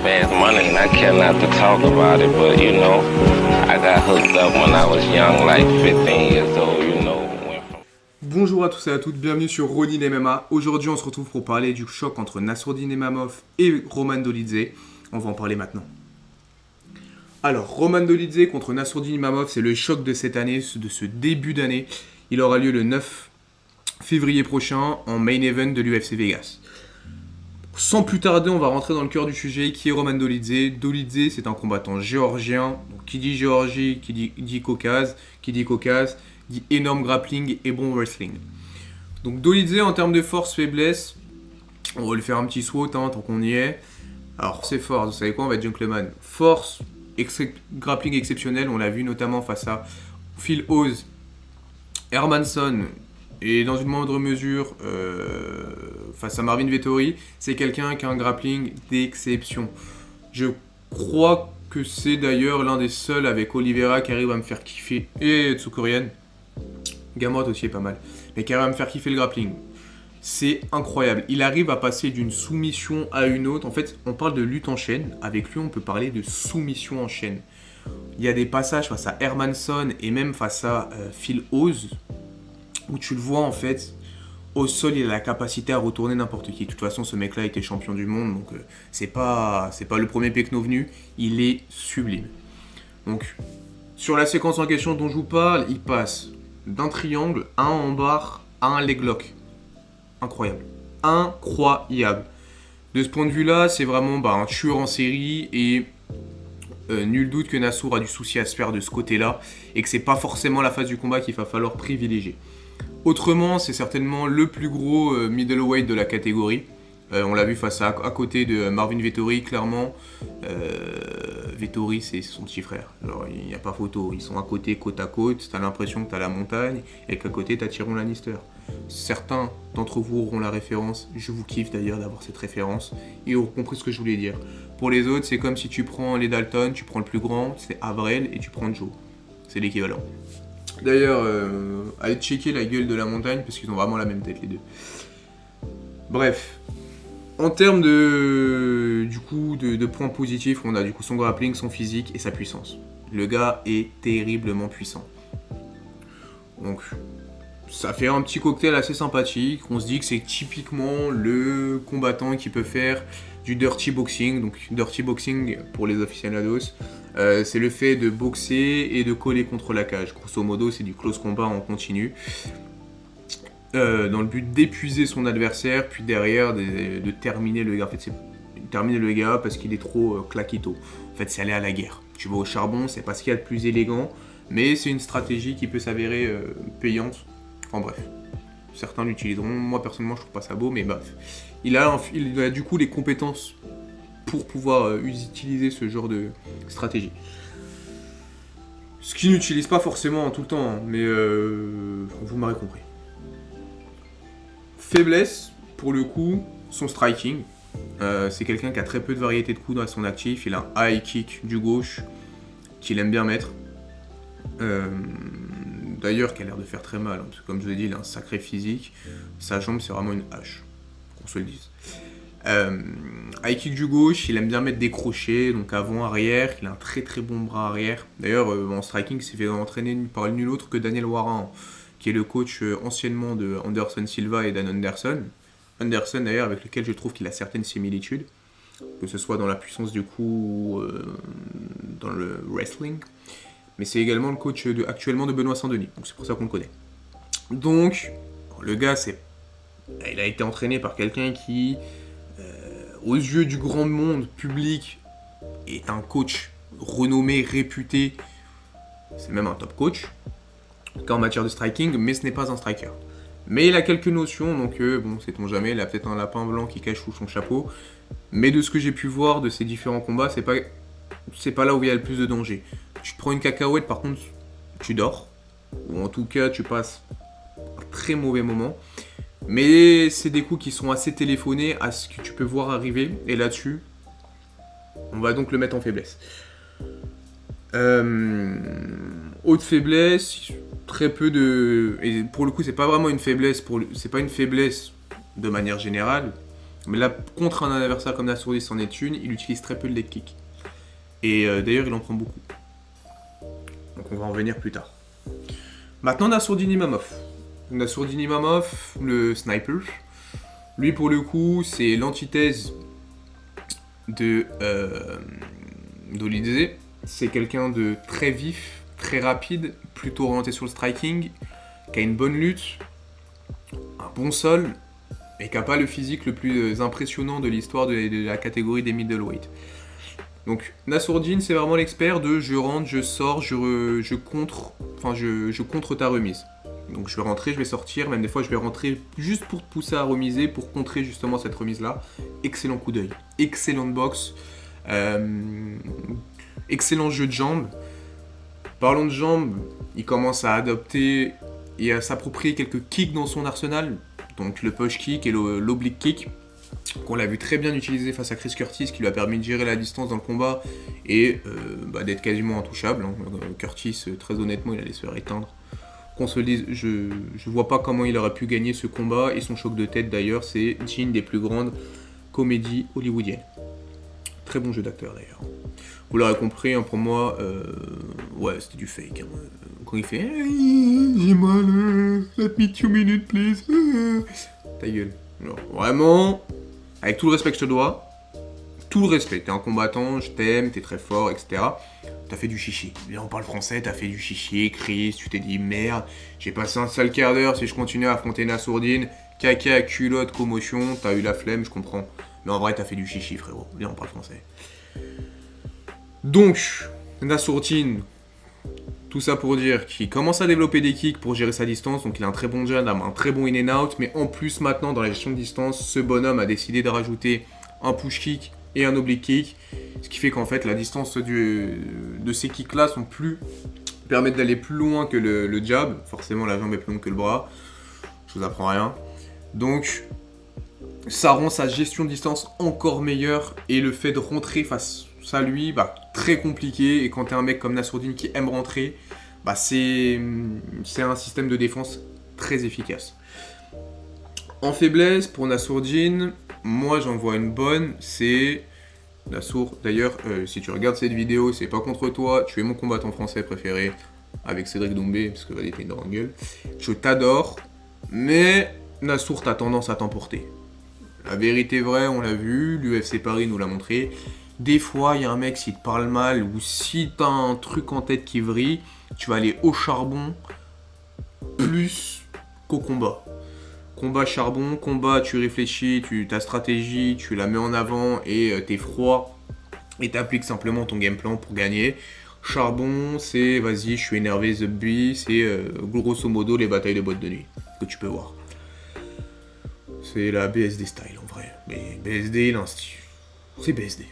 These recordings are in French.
fast money and I care not to talk about it, but you know, I got hooked up when I was young, like 15 years old, you know. Bonjour à tous et à toutes, bienvenue sur Ronin MMA. Aujourd'hui on se retrouve pour parler du choc entre Nassourdine Imavov et Roman Dolidze. On va en parler maintenant. Alors, Roman Dolidze contre Nassourdine Imavov, c'est le choc de cette année, de ce début d'année. Il aura lieu le 9 février prochain en main event de l'UFC Vegas. Sans plus tarder, on va rentrer dans le cœur du sujet. Qui est Roman Dolidze ? Dolidze, c'est un combattant géorgien. Donc, qui dit Géorgie, qui dit Caucase, dit énorme grappling et bon wrestling. Donc Dolidze, en termes de force-faiblesse, on va lui faire un petit SWOT tant qu'on y est. Alors c'est fort, vous savez quoi, on va être gentleman. Force, grappling exceptionnel, on l'a vu notamment face à Phil Hawes, Hermansson, et dans une moindre mesure face à Marvin Vettori. C'est quelqu'un qui a un grappling d'exception. Je crois que c'est d'ailleurs l'un des seuls avec Oliveira qui arrive à me faire kiffer, et Tsukurian. Gamrot aussi est pas mal, mais qui arrive à me faire kiffer le grappling. C'est incroyable. Il arrive à passer d'une soumission à une autre. En fait, on parle de lutte en chaîne. Avec lui, on peut parler de soumission en chaîne. Il y a des passages face à Hermansson et même face à Phil Hawes où tu le vois en fait, au sol, il a la capacité à retourner n'importe qui. De toute façon, ce mec-là était champion du monde, donc c'est pas le premier Pecno venu. Il est sublime. Donc, sur la séquence en question dont je vous parle, il passe d'un triangle à un armbar à un leg lock. Incroyable. Incroyable. De ce point de vue-là, c'est vraiment un tueur en série et nul doute que Nassour a du souci à se faire de ce côté-là et que c'est pas forcément la phase du combat qu'il va falloir privilégier. Autrement, c'est certainement le plus gros middleweight de la catégorie. On l'a vu face à côté de Marvin Vettori, clairement. Vettori, c'est son petit frère. Alors, il n'y a pas photo. Ils sont à côté, côte à côte. T'as l'impression que t'as la montagne et qu'à côté, t'as Tyrion Lannister. Certains d'entre vous auront la référence. Je vous kiffe d'ailleurs d'avoir cette référence. Et auront compris ce que je voulais dire. Pour les autres, c'est comme si tu prends les Dalton, tu prends le plus grand, c'est Avril, et tu prends Joe. C'est l'équivalent. D'ailleurs, allez checker la gueule de la montagne parce qu'ils ont vraiment la même tête les deux. Bref, en termes de points positifs, on a du coup son grappling, son physique et sa puissance. Le gars est terriblement puissant. Donc, ça fait un petit cocktail assez sympathique. On se dit que c'est typiquement le combattant qui peut faire du dirty boxing. Donc, dirty boxing pour les aficionados, c'est le fait de boxer et de coller contre la cage. Grosso modo, c'est du close combat en continu. Dans le but d'épuiser son adversaire, puis derrière de terminer le gars. En fait, c'est terminer le gars parce qu'il est trop claquito. En fait, c'est aller à la guerre. Tu vas au charbon, c'est pas ce qu'il y a de plus élégant, mais c'est une stratégie qui peut s'avérer payante. Enfin bref, certains l'utiliseront. Moi personnellement, je trouve pas ça beau, mais bref. Il a du coup les compétences pour pouvoir utiliser ce genre de stratégie. Ce qu'il n'utilise pas forcément tout le temps, hein, mais vous m'aurez compris. Faiblesse, pour le coup, son striking. C'est quelqu'un qui a très peu de variété de coups dans son actif. Il a un high kick du gauche qu'il aime bien mettre. D'ailleurs, qui a l'air de faire très mal. Hein, parce que comme je vous l'ai dit, il a un sacré physique. Sa jambe, c'est vraiment une hache. Qu'on se le dise. High kick du gauche, il aime bien mettre des crochets, donc avant, arrière. Il a un très très bon bras arrière. D'ailleurs, en striking, il s'est fait entraîner par nul autre que Daniel Waran, qui est le coach anciennement de Anderson Silva et Dan Anderson. Anderson d'ailleurs, avec lequel je trouve qu'il a certaines similitudes, que ce soit dans la puissance du coup ou dans le wrestling. Mais c'est également le coach actuellement de Benoît Saint-Denis, donc c'est pour ça qu'on le connaît. Donc, le gars, il a été entraîné par quelqu'un qui, aux yeux du grand monde public, est un coach renommé, réputé. C'est même un top coach. En matière de striking, mais ce n'est pas un striker. Mais il a quelques notions, donc sait-on jamais, il a peut-être un lapin blanc qui cache sous son chapeau. Mais de ce que j'ai pu voir de ces différents combats, c'est pas là où il y a le plus de danger. Tu te prends une cacahuète, par contre, tu dors. Ou en tout cas, tu passes un très mauvais moment. Mais c'est des coups qui sont assez téléphonés à ce que tu peux voir arriver. Et là-dessus, on va donc le mettre en faiblesse. Haute faiblesse, très peu de... Et pour le coup, c'est pas vraiment une faiblesse, c'est pas une faiblesse de manière générale. Mais là, contre un adversaire comme Nassourdine, c'en est une, il utilise très peu le leg kick. Et d'ailleurs, il en prend beaucoup. Donc on va en revenir plus tard. Maintenant, Nassourdine Imamov. Nassourdine Imamov, le sniper. Lui, pour le coup, c'est l'antithèse d'Olidze. C'est quelqu'un de très vif, très rapide, plutôt orienté sur le striking, qui a une bonne lutte, un bon sol, et qui n'a pas le physique le plus impressionnant de l'histoire de la catégorie des middleweight. Donc Nassourdine, c'est vraiment l'expert de je rentre, je sors, je contre ta remise. Donc je vais rentrer, je vais sortir, même des fois je vais rentrer juste pour te pousser à remiser, pour contrer justement cette remise-là. Excellent coup d'œil, excellente boxe, excellent jeu de jambes. Parlons de jambes, il commence à adopter et à s'approprier quelques kicks dans son arsenal, donc le push kick et l'oblique kick, qu'on l'a vu très bien utiliser face à Chris Curtis, qui lui a permis de gérer la distance dans le combat et d'être quasiment intouchable. Curtis, très honnêtement, il allait se faire éteindre. Qu'on se le dise, je vois pas comment il aurait pu gagner ce combat, et son choc de tête d'ailleurs, c'est une des plus grandes comédies hollywoodiennes. Très bon jeu d'acteur d'ailleurs. Vous l'aurez compris, hein, pour moi, ouais, c'était du fake. Hein. Quand il fait j'ai mal, let me 2 minutes please. Ta gueule. Alors, vraiment, avec tout le respect que je te dois, tout le respect, t'es un combattant, je t'aime, t'es très fort, etc. T'as fait du chichi. Là, on parle français, t'as fait du chichi, Chris, tu t'es dit merde, j'ai passé un sale quart d'heure si je continue à affronter Nassourdine, caca, culotte, commotion, t'as eu la flemme, je comprends. Mais en vrai, t'as fait du chichi, frérot. Viens, on parle français. Donc, Nassourdine, tout ça pour dire qu'il commence à développer des kicks pour gérer sa distance, donc il a un très bon jab, un très bon in and out, mais en plus maintenant dans la gestion de distance, ce bonhomme a décidé de rajouter un push kick et un oblique kick, ce qui fait qu'en fait la distance de ces kicks là permettent d'aller plus loin que le jab, forcément la jambe est plus longue que le bras, je vous apprends rien, donc ça rend sa gestion de distance encore meilleure, et le fait de rentrer face à lui, très compliqué, et quand t'es un mec comme Nassourdine qui aime rentrer, c'est un système de défense très efficace. En faiblesse, pour Nassourdine, moi j'en vois une bonne, c'est Nassour. D'ailleurs, si tu regardes cette vidéo, c'est pas contre toi, tu es mon combattant français préféré, avec Cédric Doumbé, parce que vas-y, t'es une dans la gueule. Je t'adore, mais Nassour, t'as tendance à t'emporter. La vérité vraie, on l'a vu, l'UFC Paris nous l'a montré. Des fois, il y a un mec, s'il te parle mal, ou si t'as un truc en tête qui vrille, tu vas aller au charbon plus qu'au combat. Combat charbon, combat tu réfléchis, ta stratégie, tu la mets en avant et t'es froid et t'appliques simplement ton game plan pour gagner. Charbon, c'est vas-y, je suis énervé, the bee, c'est grosso modo les batailles de boîte de nuit que tu peux voir. C'est la BSD style en vrai. Mais BSD, l'institut. C'est BSD.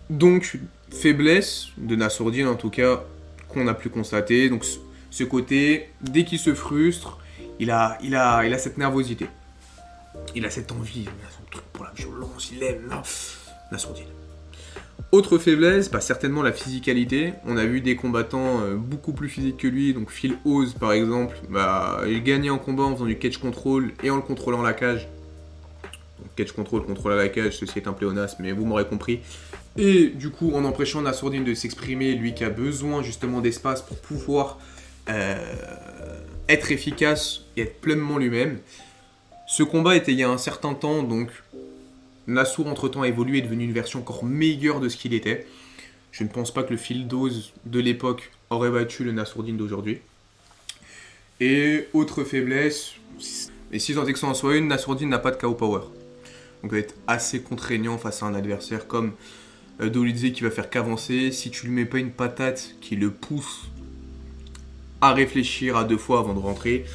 Donc, faiblesse de Nassourdine en tout cas, qu'on a pu constater. Donc, ce côté, dès qu'il se frustre, il a cette nervosité. Il a cette envie, il a son truc pour la violence, il aime Nassourdine. Autre faiblesse, certainement la physicalité. On a vu des combattants beaucoup plus physiques que lui, donc Phil Hawes par exemple, il gagnait en combat en faisant du catch control et en le contrôlant la cage. Donc catch control, contrôle à la cage, ceci est un pléonasme, mais vous m'aurez compris. Et du coup, en empêchant Nassourdine de s'exprimer, lui qui a besoin justement d'espace pour pouvoir être efficace et être pleinement lui-même. Ce combat était il y a un certain temps, donc Nassour entre-temps a évolué et est devenu une version encore meilleure de ce qu'il était. Je ne pense pas que le Phil Hawes de l'époque aurait battu le Nassourdine d'aujourd'hui. Et autre faiblesse, et si j'en dis que ça en soit une, Nassourdine n'a pas de KO power. Donc il va être assez contraignant face à un adversaire comme Dolidze qui va faire qu'avancer. Si tu lui mets pas une patate qui le pousse à réfléchir à 2 fois avant de rentrer,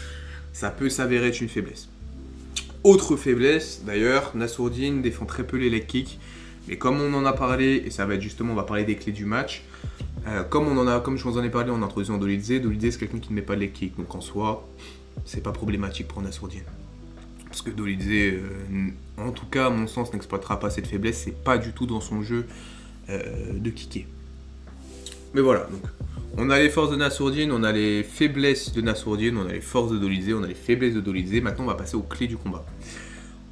ça peut s'avérer être une faiblesse. Autre faiblesse, d'ailleurs, Nassourdine défend très peu les leg kicks, mais comme on en a parlé, et ça va être justement, on va parler des clés du match, comme je vous en ai parlé en introduisant Dolidze c'est quelqu'un qui ne met pas de leg kick, donc en soi, c'est pas problématique pour Nassourdine. Parce que Dolidze, en tout cas à mon sens, n'exploitera pas cette faiblesse, c'est pas du tout dans son jeu de kicker. Mais voilà, donc on a les forces de Nassourdine, on a les faiblesses de Nassourdine, on a les forces de Dolidze, on a les faiblesses de Dolidze. Maintenant, on va passer aux clés du combat.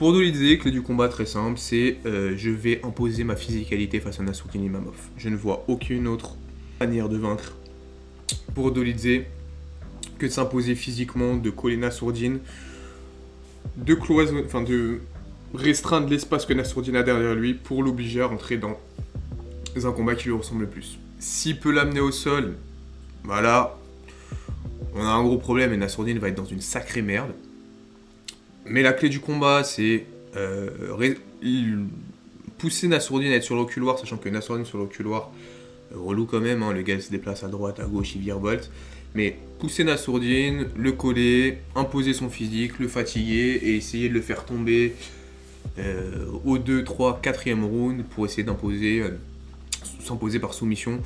Pour Dolidze, clé du combat très simple, c'est je vais imposer ma physicalité face à Nassourdine Imamov. Je ne vois aucune autre manière de vaincre pour Dolidze que de s'imposer physiquement, de coller Nassourdine, de cloisonner, enfin de restreindre l'espace que Nassourdine a derrière lui pour l'obliger à rentrer dans un combat qui lui ressemble le plus. S'il peut l'amener au sol, voilà, on a un gros problème et Nassourdine va être dans une sacrée merde. Mais la clé du combat, c'est pousser Nassourdine à être sur le couloir, sachant que Nassourdine sur le couloir, relou quand même, hein, le gars se déplace à droite, à gauche, il virevolte. Mais pousser Nassourdine, le coller, imposer son physique, le fatiguer et essayer de le faire tomber au 2, 3, 4e round pour essayer s'imposer par soumission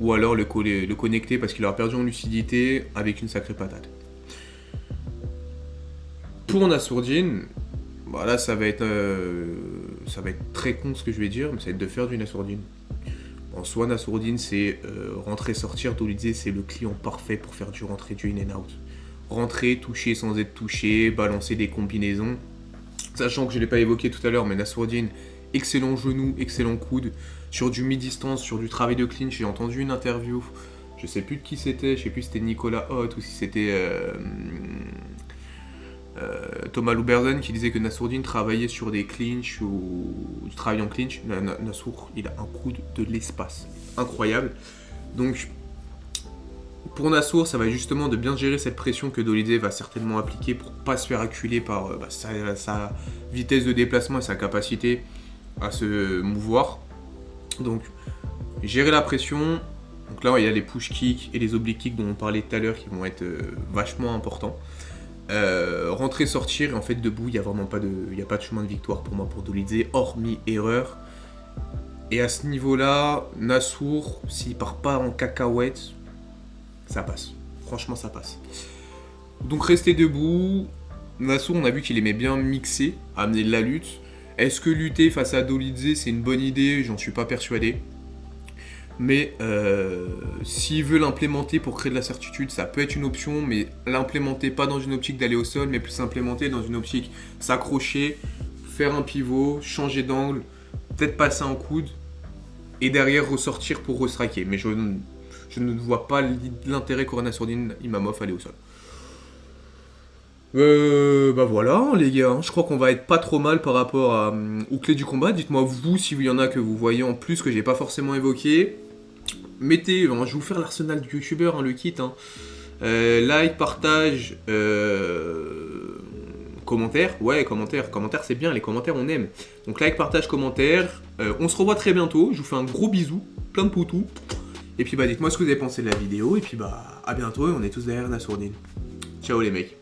ou alors le connecter parce qu'il aura perdu en lucidité avec une sacrée patate. Pour Nassourdine, voilà, ça va être très con ce que je vais dire, mais ça va être de faire du Nassourdine. En soi, Nassourdine, c'est rentrer-sortir. Dolidze, c'est le client parfait pour faire du rentrer, du in and out. Rentrer, toucher sans être touché, balancer des combinaisons. Sachant que je ne l'ai pas évoqué tout à l'heure, mais Nassourdine, excellent genou, excellent coude. Sur du mi-distance, sur du travail de clinch, j'ai entendu une interview, je sais plus de qui c'était, je sais plus si c'était Nicolas Hott ou si c'était Thomas Louberzen qui disait que Nassourdine travaillait sur des clinches ou du travail en clinch. Nassour, il a un coude de l'espace incroyable. Donc pour Nassour, ça va justement de bien gérer cette pression que Dolidze va certainement appliquer pour pas se faire acculer par sa vitesse de déplacement et sa capacité à se mouvoir. Donc gérer la pression. Donc là il y a les push kicks et les oblique kicks dont on parlait tout à l'heure qui vont être vachement importants. Rentrer, sortir, et en fait debout, il n'y a vraiment pas de chemin de victoire pour moi pour Dolidze, hormis erreur. Et à ce niveau-là, Nassour, s'il part pas en cacahuète, ça passe. Franchement, ça passe. Donc rester debout. Nassour, on a vu qu'il aimait bien mixer, amener de la lutte. Est-ce que lutter face à Dolidze, c'est une bonne idée? J'en suis pas persuadé. Mais s'il veut l'implémenter pour créer de la certitude, ça peut être une option, mais l'implémenter pas dans une optique d'aller au sol, mais plus s'implémenter dans une optique s'accrocher, faire un pivot, changer d'angle, peut-être passer en coude, et derrière ressortir pour restriker. Mais je ne vois pas l'intérêt qu'aurait Nassourdine Imamov aller au sol. Bah voilà les gars, je crois qu'on va être pas trop mal par rapport aux clés du combat. Dites-moi vous s'il y en a que vous voyez en plus que j'ai pas forcément évoqué. Mettez, je vais vous faire l'arsenal du youtubeur, hein, le kit. Hein. Like, partage, commentaire. Ouais, commentaire c'est bien, les commentaires on aime. Donc like, partage, commentaire. On se revoit très bientôt, je vous fais un gros bisou, plein de poutous. Et puis bah dites-moi ce que vous avez pensé de la vidéo. Et puis bah à bientôt et on est tous derrière Nassourdine. Ciao les mecs.